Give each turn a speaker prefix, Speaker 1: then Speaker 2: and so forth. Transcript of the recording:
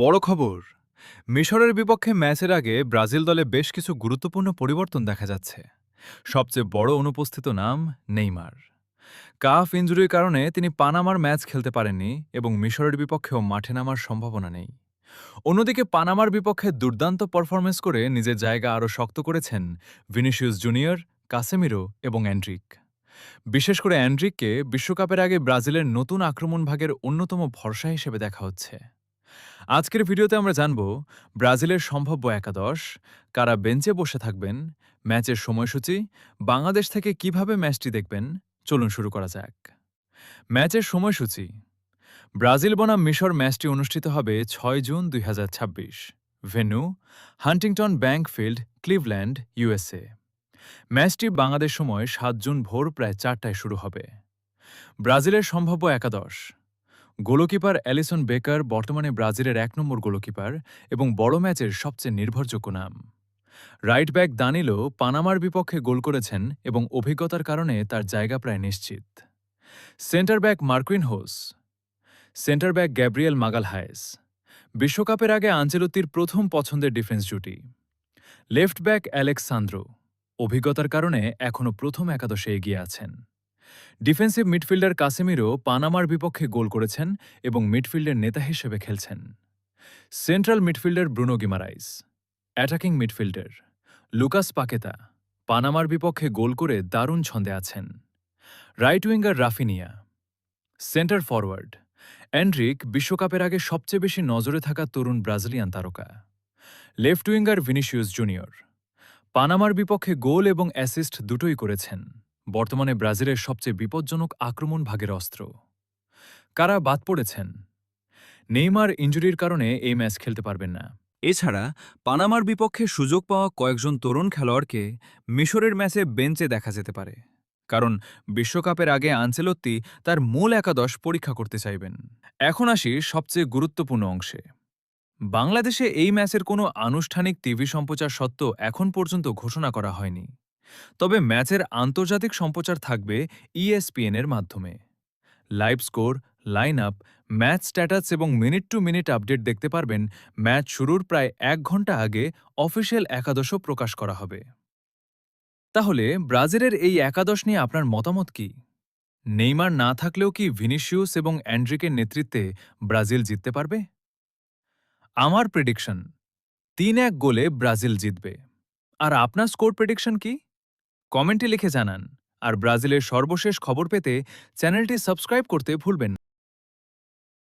Speaker 1: বড় খবর, মিশরের বিপক্ষে ম্যাচের আগে ব্রাজিল দলে বেশ কিছু গুরুত্বপূর্ণ পরিবর্তন দেখা যাচ্ছে। সবচেয়ে বড় অনুপস্থিত নাম নেইমার। কাফ ইনজুরির কারণে তিনি পানামার ম্যাচ খেলতে পারেননি এবং মিশরের বিপক্ষেও মাঠে নামার সম্ভাবনা নেই। অন্যদিকে পানামার বিপক্ষে দুর্দান্ত পারফরমেন্স করে নিজের জায়গা আরও শক্ত করেছেন ভিনিসিয়াস জুনিয়র, কাসেমিরো এবং অ্যান্ড্রিক। বিশেষ করে অ্যান্ড্রিককে বিশ্বকাপের আগে ব্রাজিলের নতুন আক্রমণ ভাগের অন্যতম ভরসা হিসেবে দেখা হচ্ছে। আজকের ভিডিওতে আমরা জানব ব্রাজিলের সম্ভাব্য একাদশ, কারা বেঞ্চে বসে থাকবেন, ম্যাচের সময়সূচি, বাংলাদেশ থেকে কিভাবে ম্যাচটি দেখবেন। চলুন শুরু করা যাক। ম্যাচের সময়সূচি। ব্রাজিল বনাম মিশর ম্যাচটি অনুষ্ঠিত হবে 6 June 2026। Venue Huntington bank field, Cleveland, USA. ম্যাচটি বাংলাদেশ সময় 7 জুন ভোর প্রায় 4টায় শুরু হবে। ব্রাজিলের সম্ভাব্য একাদশ। গোলকিপার অ্যালিসন বেকার বর্তমানে ব্রাজিলের 1 নম্বর গোলকিপার এবং বড় ম্যাচের সবচেয়ে নির্ভরযোগ্য নাম। রাইট ব্যাক দানিলো পানামার বিপক্ষে গোল করেছেন এবং অভিজ্ঞতার কারণে তার জায়গা প্রায় নিশ্চিত। Centre back Marquinhos. Centre back Gabriel Magalhaes, বিশ্বকাপের আগে আঞ্চেলত্তির প্রথম পছন্দের ডিফেন্স জুটি। লেফট ব্যাক অ্যালেক্স সান্দ্রো, অভিজ্ঞতার কারণে এখনও প্রথম একাদশে এগিয়ে আছেন। ডিফেন্সিভ মিডফিল্ডার কাসেমিরো পানামার বিপক্ষে গোল করেছেন এবং মিডফিল্ডের নেতা হিসেবে খেলছেন। Central midfielder Bruno Guimaraes. Attacking midfielder Lucas Paqueta, পানামার বিপক্ষে গোল করে দারুণ ছন্দে আছেন। Right winger Raphinha. Centre forward Endrick, বিশ্বকাপের আগে সবচেয়ে বেশি নজরে থাকা তরুণ ব্রাজিলিয়ান তারকা। লেফট উইঙ্গার ভিনিসিয়াস জুনিয়র, পানামার বিপক্ষে গোল এবং অ্যাসিস্ট দুটোই করেছেন, বর্তমানে ব্রাজিলের সবচেয়ে বিপজ্জনক আক্রমণ ভাগের অস্ত্র। কারা বাদ পড়েছেন? নেইমার ইনজুরির কারণে এই ম্যাচ খেলতে পারবেন না। এছাড়া পানামার বিপক্ষে সুযোগ পাওয়া কয়েকজন তরুণ খেলোয়াড়কে মিশরের ম্যাচে বেঞ্চে দেখা যেতে পারে, কারণ বিশ্বকাপের আগে আনচেলত্তি তার মূল একাদশ পরীক্ষা করতে চাইবেন। এখন আসি সবচেয়ে গুরুত্বপূর্ণ অংশে। বাংলাদেশে এই ম্যাচের কোনো আনুষ্ঠানিক টিভি সম্প্রচার সত্ত্বেও এখন পর্যন্ত ঘোষণা করা হয়নি। তবে ম্যাচের আন্তর্জাতিক সম্প্রচার থাকবে ইএসপিএন-এর মাধ্যমে। Live score, line up, match status এবং মিনিট টু মিনিট আপডেট দেখতে পারবেন। ম্যাচ শুরুর প্রায় 1 ঘণ্টা আগে অফিসিয়াল একাদশও প্রকাশ করা হবে। তাহলে ব্রাজিলের এই একাদশ নিয়ে আপনার মতামত কি? নেইমার না থাকলেও কি ভিনিসিয়াস এবং অ্যান্ড্রিকের নেতৃত্বে ব্রাজিল জিততে পারবে? আমার প্রেডিকশন 3-1 গোলে ব্রাজিল জিতবে। আর আপনার স্কোর প্রেডিকশন কি? কমেন্টে লিখে জানান। আর ব্রাজিলের সর্বশেষ খবর পেতে চ্যানেলটি সাবস্ক্রাইব করতে ভুলবেন না।